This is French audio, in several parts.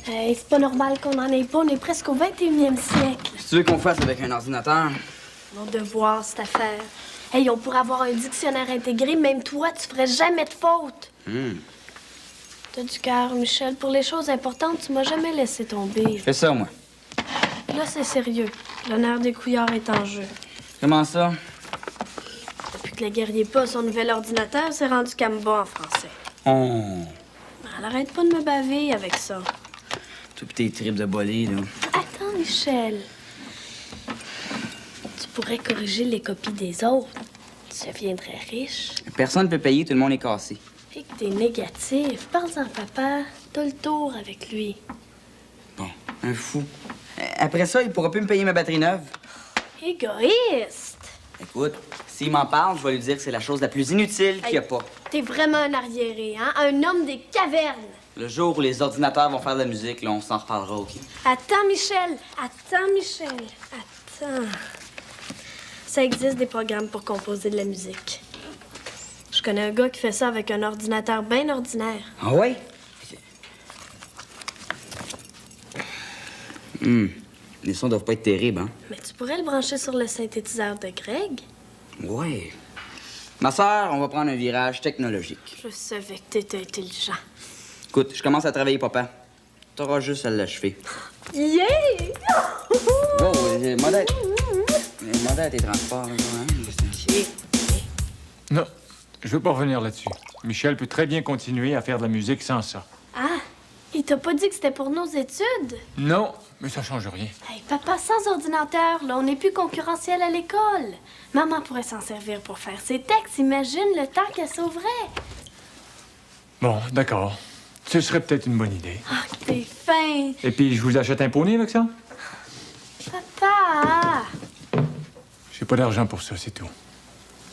Hey, c'est pas normal qu'on en ait pas. On est presque au 21e siècle. Qu'est-ce que tu veux qu'on fasse avec un ordinateur? Mon devoir, cette affaire. Hey, on pourrait avoir un dictionnaire intégré. Même toi, tu ferais jamais de faute. T'as du cœur, Michel. Pour les choses importantes, tu m'as jamais laissé tomber. Je fais ça, moi. Là, c'est sérieux. L'honneur des couillards est en jeu. Comment ça? Depuis que le guerrier pas son nouvel ordinateur, c'est rendu Camba en français. Oh. Elle arrête pas de me baver avec ça. Toi pis tes tripes de bolé, là. Attends, Michel. Tu pourrais corriger les copies des autres. Tu deviendrais riche. Personne ne peut payer, tout le monde est cassé. Et que t'es négatif. Parle-en, papa. T'as le tour avec lui. Bon, un fou. Après ça, il pourra plus me payer ma batterie neuve. Égoïste! Écoute, s'il m'en parle, je vais lui dire que c'est la chose la plus inutile qu'il n'y a pas. T'es vraiment un arriéré, hein? Un homme des cavernes! Le jour où les ordinateurs vont faire de la musique, là, on s'en reparlera, OK? Attends, Michel! Attends, Michel! Attends. Ça existe des programmes pour composer de la musique. Je connais un gars qui fait ça avec un ordinateur bien ordinaire. Ah ouais? Les sons doivent pas être terribles, hein? Mais tu pourrais le brancher sur le synthétiseur de Greg? Ouais. Ma sœur, on va prendre un virage technologique. Je savais que t'étais intelligent. Écoute, je commence à travailler, papa. T'auras juste à l'achever. Yeah! Oh, les modèles tes transports, là, hein? Non, je veux pas revenir là-dessus. Michel peut très bien continuer à faire de la musique sans ça. Ah! Il t'a pas dit que c'était pour nos études? Non, mais ça change rien. Hey, papa, sans ordinateur, là, on n'est plus concurrentiel à l'école. Maman pourrait s'en servir pour faire ses textes. Imagine le temps qu'elle sauverait. Bon, d'accord. Ce serait peut-être une bonne idée. Ah, t'es fin. Et puis, je vous achète un poney avec ça? Papa! J'ai pas d'argent pour ça, c'est tout.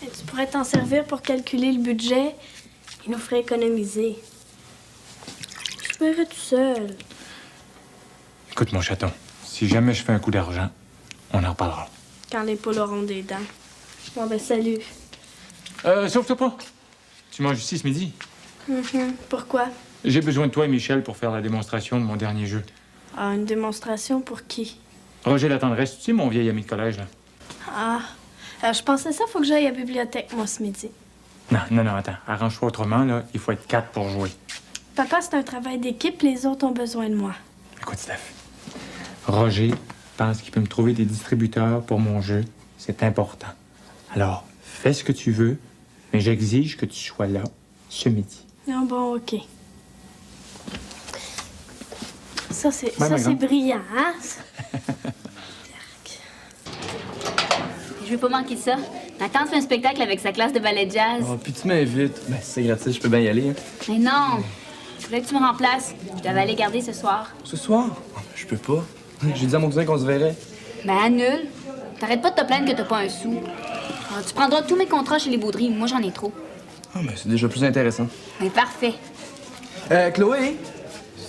Et tu pourrais t'en servir pour calculer le budget. Il nous ferait économiser. Je paierais tout seul. Écoute, mon chaton, si jamais je fais un coup d'argent, on en reparlera. Quand les poules auront des dents. Bon, ben, salut. Sauve-toi pas. Tu manges ici ce midi? Pourquoi? J'ai besoin de toi et Michel pour faire la démonstration de mon dernier jeu. Ah, une démonstration pour qui? Roger La Tendresse, tu sais, mon vieil ami de collège, là. Ah, je pensais ça, faut que j'aille à la bibliothèque, moi, ce midi. Non, attends. Arrange-toi autrement, là. Il faut être 4 pour jouer. Papa, c'est un travail d'équipe, les autres ont besoin de moi. Écoute, Steph. Roger pense qu'il peut me trouver des distributeurs pour mon jeu. C'est important. Alors, fais ce que tu veux, mais j'exige que tu sois là ce midi. Non, bon, OK. Ça, c'est Ouais, c'est brillant, hein? Je veux pas manquer ça. Ma tante fait un spectacle avec sa classe de ballet jazz. Oh, puis tu m'invites. Ben, si c'est gratuit, je peux bien y aller. Hein. Mais non! Je voulais que tu me remplaces. Je devais aller garder ce soir. Ce soir? Oh, je peux pas. J'ai dit à mon cousin qu'on se verrait. Ben, annule. T'arrêtes pas de te plaindre que t'as pas un sou. Alors, tu prendras tous mes contrats chez les Baudry. Moi, j'en ai trop. Ah, ben, c'est déjà plus intéressant. Mais parfait. Chloé,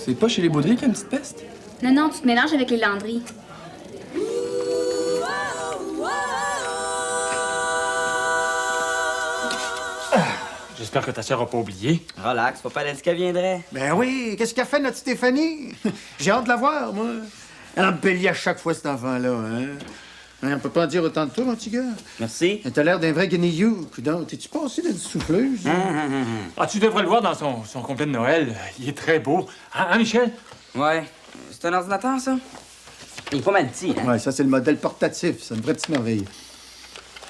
c'est pas chez les Baudry qu'il y a une petite peste? Non, tu te mélanges avec les Landry. J'espère que ta sœur a pas oublié. Relax, papa, elle a dit qu'elle viendrait. Ben oui, qu'est-ce qu'a fait notre Stéphanie? J'ai hâte de la voir, moi. Elle en embellit à chaque fois, cet enfant-là, hein? On peut pas en dire autant de toi, mon petit gars. Merci. T'as l'air d'un vrai guenilloux. Coudonc, t'es-tu passé d'une souffleuse? Ah, tu devrais le voir dans son complet de Noël. Il est très beau. Hein, Michel? Ouais. C'est un ordinateur, ça? Il est pas mal petit, hein? Ouais, ça, c'est le modèle portatif. C'est une vraie petite merveille.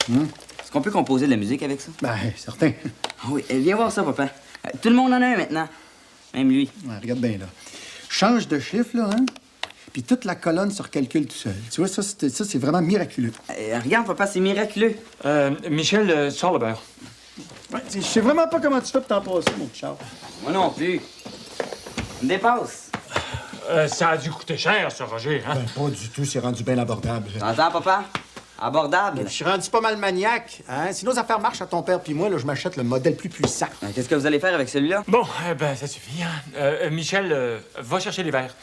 Est-ce qu'on peut composer de la musique avec ça? Ben, certain. Ah oui, viens voir ça, papa. Tout le monde en a un maintenant. Même lui. Ouais, regarde bien, là. Change de chiffre, là, hein? Puis toute la colonne se recalcule tout seul. Tu vois, ça, c'est vraiment miraculeux. Regarde, papa, c'est miraculeux. Michel, sors le beurre. Ouais, je sais vraiment pas comment tu fais pour t'en passer, mon petit Charles. Moi non plus. On me dépasse. Ça a dû coûter cher, ça, Roger, hein? Ben, pas du tout, c'est rendu bien abordable. T'entends, papa? Abordable. Je suis rendu pas mal maniaque, hein? Si nos affaires marchent à ton père puis moi, là, je m'achète le modèle plus puissant. Qu'est-ce que vous allez faire avec celui-là? Bon, ben, ça suffit, hein? Michel, va chercher les verres.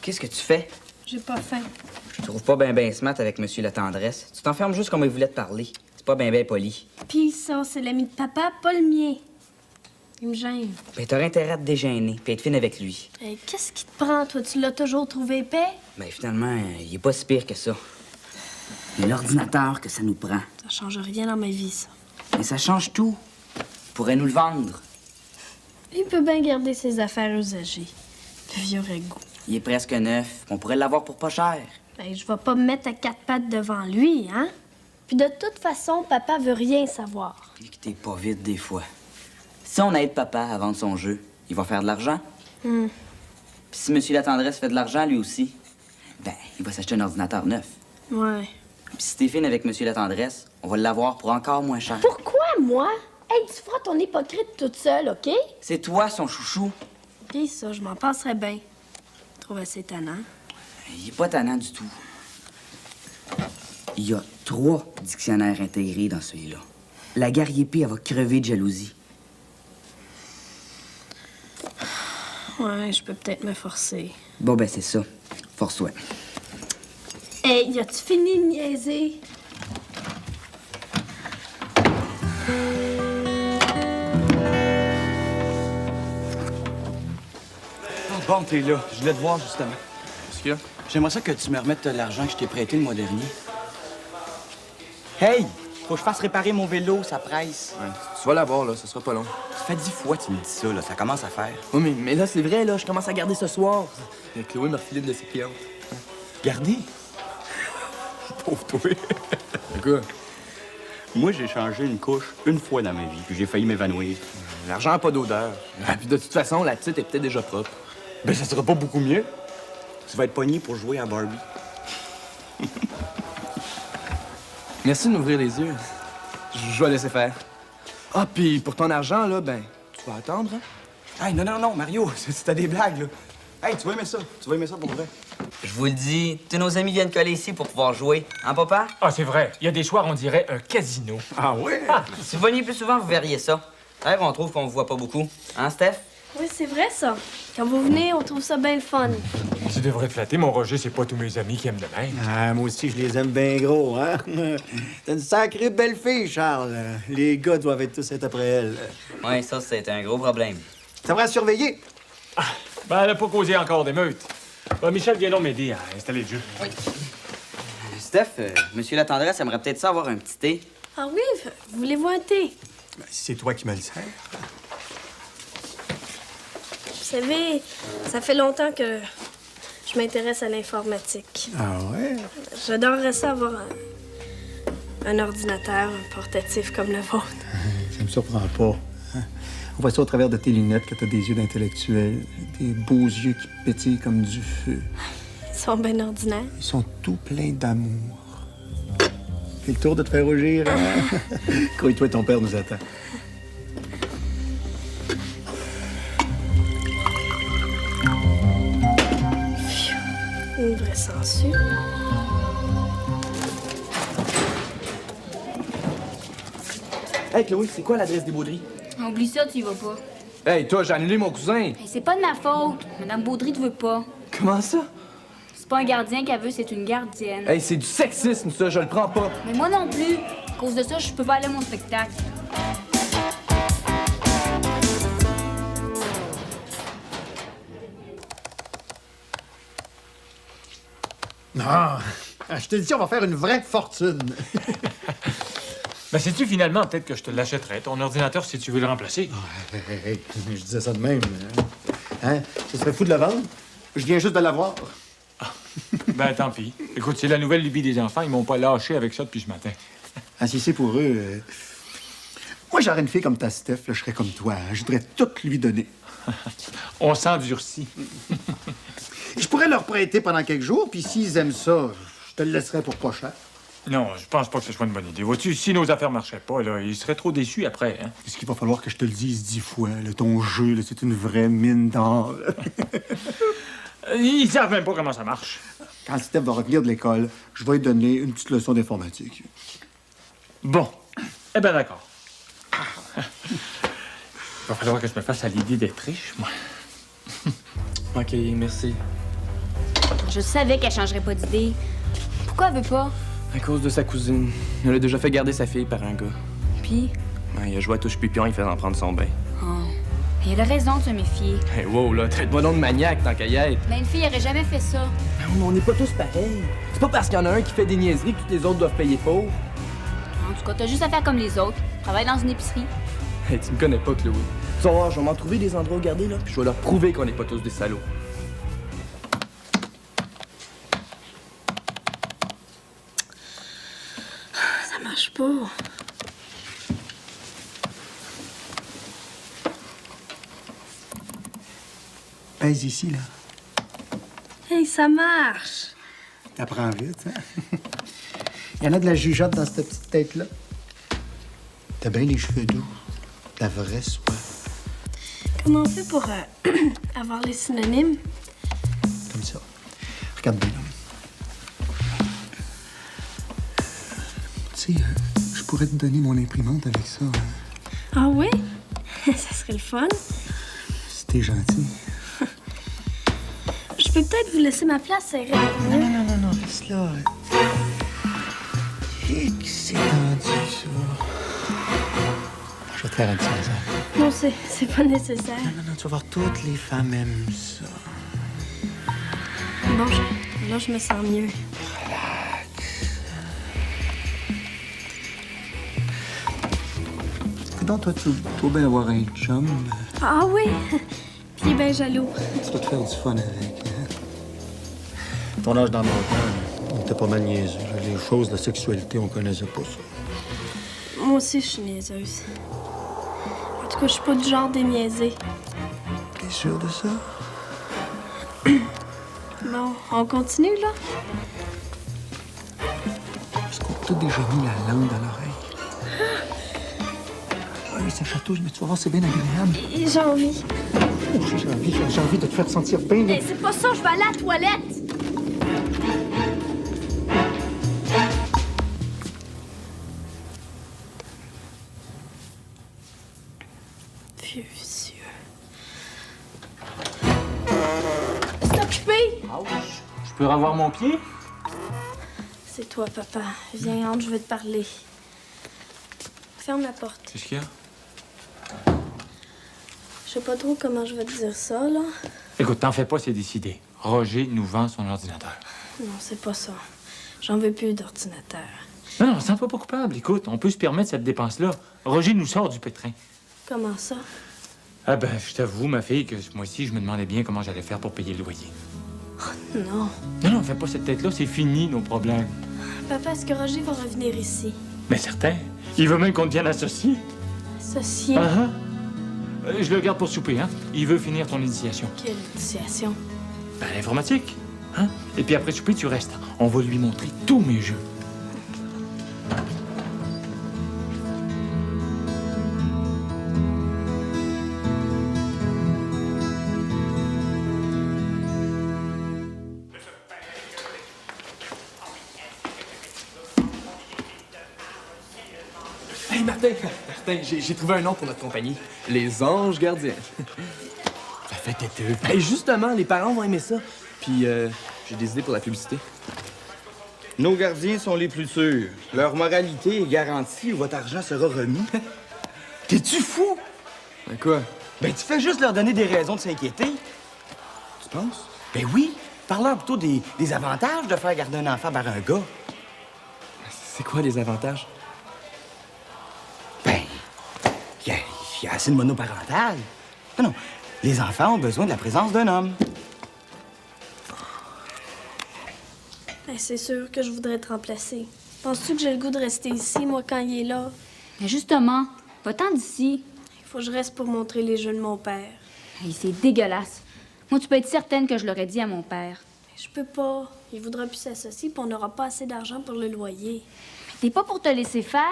Qu'est-ce que tu fais? J'ai pas faim. Je te trouve pas ben smart avec Monsieur la tendresse. Tu t'enfermes juste comme il voulait te parler. C'est pas ben poli. Pis ça, c'est l'ami de papa, pas le mien. Il me gêne. Ben, t'aurais intérêt à te dégainer puis être fine avec lui. Hey, qu'est-ce qui te prend, toi? Tu l'as toujours trouvé épais? Ben, finalement, il est pas si pire que ça. C'est l'ordinateur que ça nous prend. Ça change rien dans ma vie, ça. Mais ça change tout. Il pourrait nous le vendre. Il peut bien garder ses affaires usagées. Le vieux ragoût. Il est presque neuf. On pourrait l'avoir pour pas cher. Ben, je vais pas me mettre à quatre pattes devant lui, hein? Puis de toute façon, papa veut rien savoir. Puis que t'es pas vite des fois. Si on aide papa à vendre son jeu, il va faire de l'argent. Puis si Monsieur la tendresse fait de l'argent lui aussi, ben, il va s'acheter un ordinateur neuf. Ouais. Puis si t'es fine avec Monsieur la tendresse, on va l'avoir pour encore moins cher. Pourquoi, moi? Hey, tu feras ton hypocrite toute seule, OK? C'est toi son chouchou. Pis ça, je m'en passerais bien. Je trouve assez tannant. Il est pas tannant du tout. Il y a 3 dictionnaires intégrés dans celui-là. La Garriépée, elle va crever de jalousie. Ouais, je peux peut-être me forcer. Bon, ben c'est ça. Force-toi. Hey, as-tu fini de niaiser? Bon, t'es là. Je voulais te voir, justement. Qu'est-ce qu'il y a? J'aimerais ça que tu me remettes l'argent que je t'ai prêté le mois dernier. Hey! Faut que je fasse réparer mon vélo, ça presse. Ouais, tu vas l'avoir, là. Ça sera pas long. Ça fait 10 fois que tu me dis ça, là. Ça commence à faire. Oui, mais là, c'est vrai, là. Je commence à garder ce soir. Et Chloé m'a refilé une de ses clientes. Gardez. Pauvre toi. Quoi? Moi, j'ai changé une couche une fois dans ma vie, puis j'ai failli m'évanouir. L'argent n'a pas d'odeur. Ah, puis de toute façon, la petite est peut-être déjà propre. Ben, ça sera pas beaucoup mieux. Tu vas être pogné pour jouer à Barbie. Merci de m'ouvrir les yeux. Je vais laisser faire. Ah, puis pour ton argent, là, ben, tu vas attendre, hein? Hey, non, Mario, c'était des blagues, là. Hey, tu vas aimer ça. Tu vas aimer ça pour vrai. Je vous le dis, tous nos amis viennent coller ici pour pouvoir jouer. Hein, papa? Ah, c'est vrai. Il y a des soirs, on dirait un casino. Ah ouais? Si vous veniez plus souvent, vous verriez ça. D'ailleurs, on trouve qu'on vous voit pas beaucoup. Hein, Steph? Oui, c'est vrai, ça. Quand vous venez, on trouve ça bien le fun. Tu devrais te flatter, mon Roger, c'est pas tous mes amis qui aiment de même. Ah, moi aussi, je les aime bien gros, hein? T'es une sacrée belle fille, Charles. Les gars doivent être tous être après elle. Oui, ça, c'est un gros problème. Ça va surveiller. Ben, elle a pas causé encore d'émeute. Ben, Michel, viens donc m'aider à installer le jeu. Oui. Steph, Monsieur la tendresse aimerait peut-être ça avoir un petit thé. Ah oui? Voulez-vous un thé? Ben, si c'est toi qui me le sers. Vous savez, ça fait longtemps que je m'intéresse à l'informatique. Ah ouais? J'adorerais ça avoir un ordinateur, un portatif comme le vôtre. Ça me surprend pas. Hein? On voit ça au travers de tes lunettes que t'as des yeux d'intellectuel. Des beaux yeux qui pétillent comme du feu. Ils sont bien ordinaires. Ils sont tout pleins d'amour. C'est le tour de te faire rougir, hein? Crois-toi, ton père nous attend. Une vraie sangsue. Hey, Chloé, c'est quoi l'adresse des Baudry? Oublie ça, tu y vas pas. Hey, toi, j'ai annulé mon cousin. Hey, c'est pas de ma faute. Madame Baudry te veut pas. Comment ça? C'est pas un gardien qu'elle veut, c'est une gardienne. Hey, c'est du sexisme, ça. Je le prends pas. Mais moi non plus. À cause de ça, je peux pas aller à mon spectacle. Non! Je t'ai dit, on va faire une vraie fortune. Ben, sais-tu, finalement, peut-être que je te l'achèterais, ton ordinateur, si tu veux le remplacer. Hey, je disais ça de même. Hein? Ce serait fou de le vendre. Je viens juste de l'avoir. Ben, tant pis. Écoute, c'est la nouvelle lubie des enfants. Ils m'ont pas lâché avec ça depuis ce matin. Ah, si c'est pour eux... Moi, j'aurais une fille comme ta Steph, là, je serais comme toi. Hein? Je voudrais tout lui donner. On s'endurcit. Je pourrais leur prêter pendant quelques jours, puis s'ils aiment ça, je te le laisserais pour pas cher. Non, je pense pas que ce soit une bonne idée. Vois-tu, si nos affaires marchaient pas, là, ils seraient trop déçus après, hein. Est-ce qu'il va falloir que je te le dise 10 fois? Là, ton jeu, là, c'est une vraie mine d'or. Ils savent même pas comment ça marche. Quand Steph va revenir de l'école, je vais lui donner une petite leçon d'informatique. Bon. Eh ben d'accord. Il va falloir que je me fasse à l'idée d'être riche, moi. OK, merci. Je savais qu'elle changerait pas d'idée. Pourquoi elle veut pas? À cause de sa cousine. Elle a déjà fait garder sa fille par un gars. Puis? Ouais, il a joué à touche-pipion, il fait en prendre son bain. Oh. Et elle a raison de se méfier. Hey, wow, là, traite-moi donc de maniaque tant qu'à y être. Mais une fille aurait jamais fait ça. Non, on n'est pas tous pareils. C'est pas parce qu'il y en a un qui fait des niaiseries que tous les autres doivent payer pauvre. En tout cas, t'as juste à faire comme les autres. Travaille dans une épicerie. Hey, tu me connais pas, Chloé. Tu vas voir, je vais m'en trouver des endroits où garder, là, puis je vais leur prouver qu'on n'est pas tous des salauds. Ça marche pas. Pèse ici, là. Hey, ça marche. T'apprends vite, hein? Il y en a de la jugeote dans cette petite tête-là. T'as bien les cheveux doux. La vraie soie. Comment on fait pour avoir les synonymes? Comme ça. Regarde bien, là. Tu sais, je pourrais te donner mon imprimante avec ça, hein, Ah oui? Ça serait le fun. si t'es gentil. Je peux peut-être vous laisser ma place, c'est vrai. Non, reste là. Et que c'est tendu, ça. Je vais te faire un petit massage. Non, c'est pas nécessaire. Non, tu vas voir, toutes les femmes aiment ça. Bon, là, je me sens mieux. Donc, toi, tu dois bien avoir un chum. Ah oui? Puis il est bien jaloux. Tu dois te faire du fun avec. Hein? Ton âge dans mon temps, on était pas mal niaiseux. Là. Les choses de la sexualité, on connaissait pas ça. Moi aussi, je suis niaiseuse. En tout cas, je suis pas du genre déniaisé. T'es sûr de ça? Bon, on continue, là? Est-ce qu'on t'a déjà mis la langue dans l'oreille? Oui, ça chatouille, mais tu vas voir, c'est bien agréable. Et j'ai envie. Oh, j'ai envie de te faire sentir bien. Mais c'est pas ça, je vais aller à la toilette! Vieux Dieu. C'est occupé! Je peux revoir mon pied? C'est toi, papa. Viens, entre, je veux te parler. Ferme la porte. Qu'est-ce qu'il y a? Je sais pas trop comment je vais te dire ça, là. Écoute, t'en fais pas, c'est décidé. Roger nous vend son ordinateur. Non, c'est pas ça. J'en veux plus d'ordinateur. Non, sens-toi pas coupable. Écoute, on peut se permettre cette dépense-là. Roger nous sort du pétrin. Comment ça? Ah ben, je t'avoue, ma fille, que moi aussi, je me demandais bien comment j'allais faire pour payer le loyer. Non. Non, fais pas cette tête-là, c'est fini, nos problèmes. Papa, est-ce que Roger va revenir ici? Mais certain. Il veut même qu'on devienne associés. Associé? Je le garde pour souper, hein. Il veut finir ton initiation. Quelle initiation? Ben, l'informatique, hein. Et puis après souper, tu restes. On va lui montrer tous mes jeux. Hey, Martin, j'ai trouvé un nom pour notre compagnie. Les Anges Gardiens. Ça fait têteux. Hey, justement, les parents vont aimer ça. Puis, j'ai des idées pour la publicité. Nos gardiens sont les plus sûrs. Leur moralité est garantie ou votre argent sera remis. T'es-tu fou? Ben quoi? Ben, tu fais juste leur donner des raisons de s'inquiéter. Tu penses? Ben oui, parle-leur plutôt des avantages de faire garder un enfant par un gars. C'est quoi les avantages? Ben, il y a assez de monoparental. Non, les enfants ont besoin de la présence d'un homme. Ben, c'est sûr que je voudrais te remplacer. Penses-tu que j'ai le goût de rester ici, moi, quand il est là? Mais justement, va-t'en d'ici. Il faut que je reste pour montrer les jeux de mon père. Hey, c'est dégueulasse. Moi, tu peux être certaine que je l'aurais dit à mon père. Je peux pas. Il voudra plus s'associer, puis on n'aura pas assez d'argent pour le loyer. T'es pas pour te laisser faire?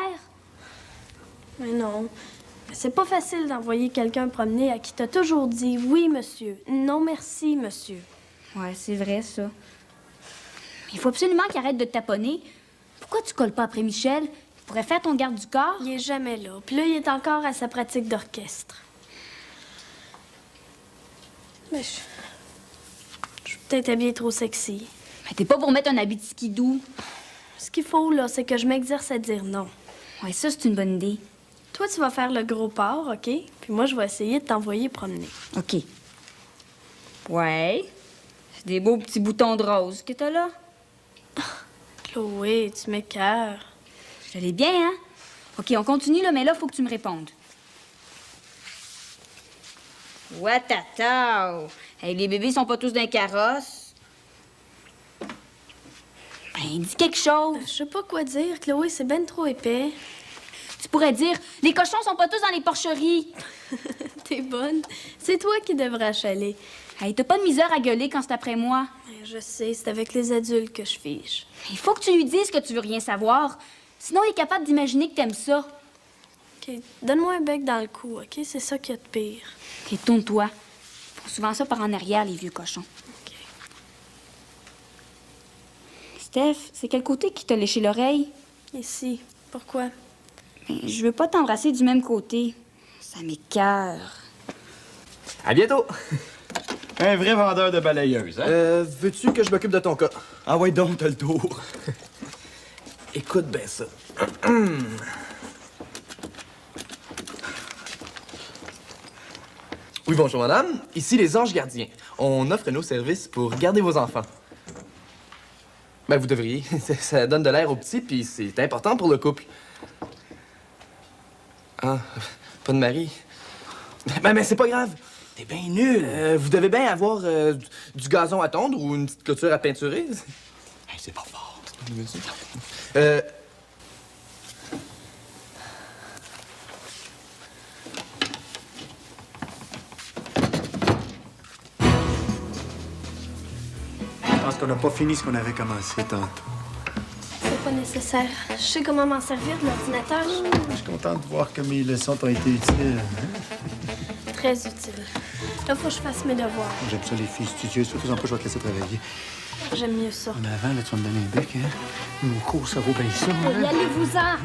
Mais non. C'est pas facile d'envoyer quelqu'un promener à qui t'as toujours dit « Oui, monsieur. Non, merci, monsieur. Ouais, c'est vrai, ça. Il faut absolument qu'il arrête de te taponner. Pourquoi tu colles pas après Michel? Il pourrait faire ton garde du corps. » Il est jamais là. Puis là, il est encore à sa pratique d'orchestre. Mais je Peut-être habillé trop sexy. Mais t'es pas pour mettre un habit de skidoo. Ce qu'il faut, là, c'est que je m'exerce à dire non. Ouais, ça, c'est une bonne idée. Toi, tu vas faire le gros port, OK? Puis moi, je vais essayer de t'envoyer promener. OK. Ouais. C'est des beaux petits boutons de rose que t'as là. Chloé, tu m'écœures. Je l'ai bien, hein? OK, on continue, là, mais là, faut que tu me répondes. Ouatata! Hey, les bébés sont pas tous d'un carrosse. Ben, dis quelque chose. Je sais pas quoi dire, Chloé, c'est ben trop épais. Tu pourrais dire, les cochons sont pas tous dans les porcheries. T'es bonne. C'est toi qui devrais achaler. Hey, t'as pas de misère à gueuler quand c'est après moi. Je sais, c'est avec les adultes que je fiche. Il faut que tu lui dises que tu veux rien savoir. Sinon, il est capable d'imaginer que t'aimes ça. OK, donne-moi un bec dans le cou, OK? C'est ça qu'il y a de pire. OK, tourne-toi. Ils font souvent ça par en arrière, les vieux cochons. OK. Steph, c'est quel côté qui t'a léché l'oreille? Ici. Pourquoi? Ben, je veux pas t'embrasser du même côté. Ça m'écoeure. À bientôt! Un vrai vendeur de balayeuses, hein? Veux-tu que je m'occupe de ton cas? Ah ouais, donc, t'as le tour. Écoute bien ça. Oui, bonjour madame. Ici les anges gardiens. On offre nos services pour garder vos enfants. Ben, vous devriez. Ça donne de l'air aux petits, puis c'est important pour le couple. Ah, pas de mari. Ben, c'est pas grave. T'es bien nul. Vous devez bien avoir du gazon à tondre ou une petite clôture à peinturer. Hey, c'est pas fort. Je pense qu'on n'a pas fini ce qu'on avait commencé tantôt. C'est pas nécessaire. Je sais comment m'en servir de l'ordinateur. Je suis content de voir que mes leçons t'ont été utiles. Très utile. Là, faut que je fasse mes devoirs. J'aime ça, les filles studieuses. Surtout en plus, je vais te laisser travailler. J'aime mieux ça. Mais avant, là, tu vas me donner un bec, hein? Mon cours, ça vaut bien ça, Y hein? allez-vous-en!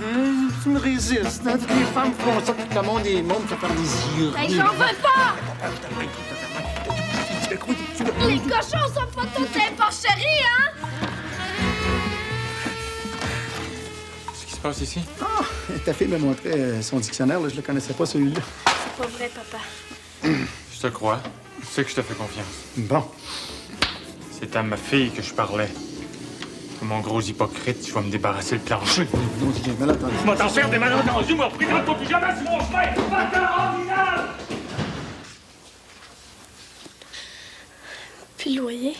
Tu me résistes, hein? Toutes les femmes font ça, puis le monde est monde pour faire des yeux. Hey, j'en veux pas! Les cochons sont pas tous dans les porcheries, hein? Qu'est-ce qui se passe ici? Ah, ta fille m'a montré son dictionnaire, là. Je le connaissais pas, celui-là. C'est pas vrai, papa. Je te crois. Tu sais que je te fais confiance. Bon. C'est à ma fille que je parlais. Mon gros hypocrite, je vais me débarrasser le plancher. Non, tu viens mal entendu. Je vais t'en faire des malentendus, moi, présente-toi plus jamais sur mon chemin! Pas ordinaire! Puis le loyer.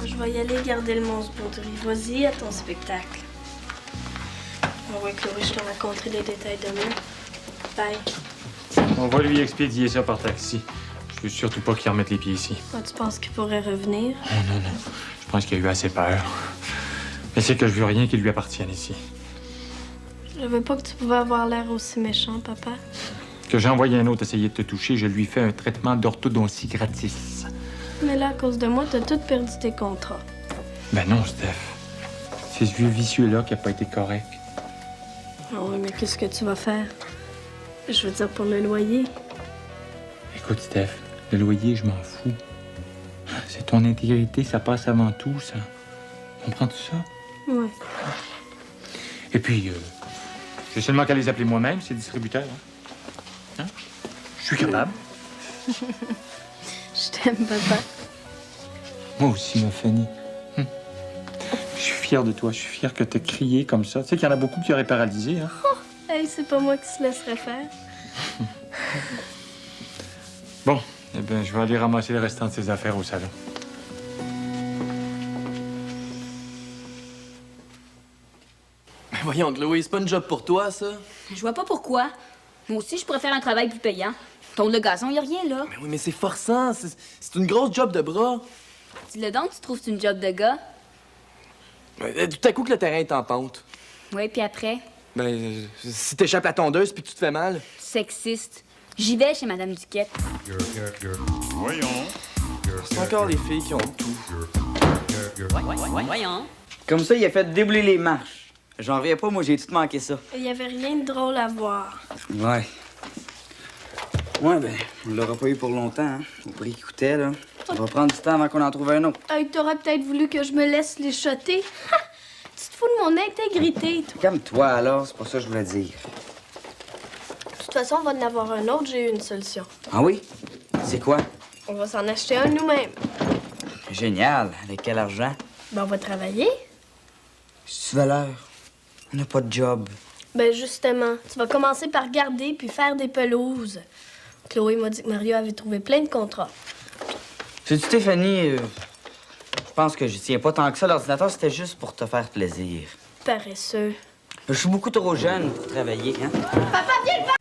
Je vais y aller garder le monstre Baudry. Vas-y à ton spectacle. Oui, Chloé, je te raconterai les détails demain. Bye. On va lui expédier ça par taxi. Je veux surtout pas qu'il remette les pieds ici. Ah, tu penses qu'il pourrait revenir? Non, non, non. Je pense qu'il a eu assez peur. Mais c'est que je veux rien qui lui appartienne ici. Je savais pas que tu pouvais avoir l'air aussi méchant, papa. Que j'ai envoyé un autre essayer de te toucher, je lui fais un traitement d'orthodontie gratis. Mais là, à cause de moi, t'as tout perdu tes contrats. Ben non, Steph. C'est ce vieux vicieux-là qui a pas été correct. Ah oui, mais qu'est-ce que tu vas faire? Je veux dire, pour le loyer. Écoute, Steph, le loyer, je m'en fous. C'est ton intégrité, ça passe avant tout, ça. Comprends-tu ça? Ouais. Et puis, j'ai seulement qu'à les appeler moi-même, ces distributeurs. Hein? Je suis capable. Je t'aime, papa. Moi aussi, ma Fanny. Je suis fier de toi. Je suis fier que t'aies crié comme ça. Tu sais qu'il y en a beaucoup qui auraient paralysé, hein? Hey, c'est pas moi qui se laisserait faire. Bon, eh bien, je vais aller ramasser le restant de ses affaires au salon. Ben voyons, Chloé, c'est pas une job pour toi, ça? Je vois pas pourquoi. Moi aussi, je préfère un travail plus payant. Tondre le gazon, y a rien, là. Ben oui, mais c'est forçant. C'est une grosse job de bras. Dis-le donc, tu trouves que c'est une job de gars? Tout à coup que le terrain est en pente. Oui, puis après, Ben, si t'échappes la tondeuse puis que tu te fais mal. sexiste. J'y vais chez Madame Duquette. C'est encore les filles qui ont tout. Comme ça, il a fait débouler les marches. J'en reviens pas, moi, j'ai tout manqué ça. Il y avait rien de drôle à voir. Ouais. Ouais, ben, on l'aura pas eu pour longtemps, hein. Au prix qu'il coûtait, là. Ça va prendre du temps avant qu'on en trouve un autre. Hey, t'aurais peut-être voulu que je me laisse les shotter. Ha! Tu te fous de mon intégrité, toi. Calme-toi, alors, c'est pas ça que je voulais dire. De toute façon, on va en avoir un autre, j'ai eu une solution. Ah oui? C'est quoi? On va s'en acheter un nous-mêmes. Génial. Avec quel argent? Ben, on va travailler. C'est-tu valeur? On n'a pas de job. Ben, justement, tu vas commencer par garder puis faire des pelouses. Chloé m'a dit que Mario avait trouvé plein de contrats. Sais-tu, Stéphanie, je pense que je tiens pas tant que ça. L'ordinateur, c'était juste pour te faire plaisir. Paresseux. Je suis beaucoup trop jeune pour travailler, hein? Papa, viens le voir!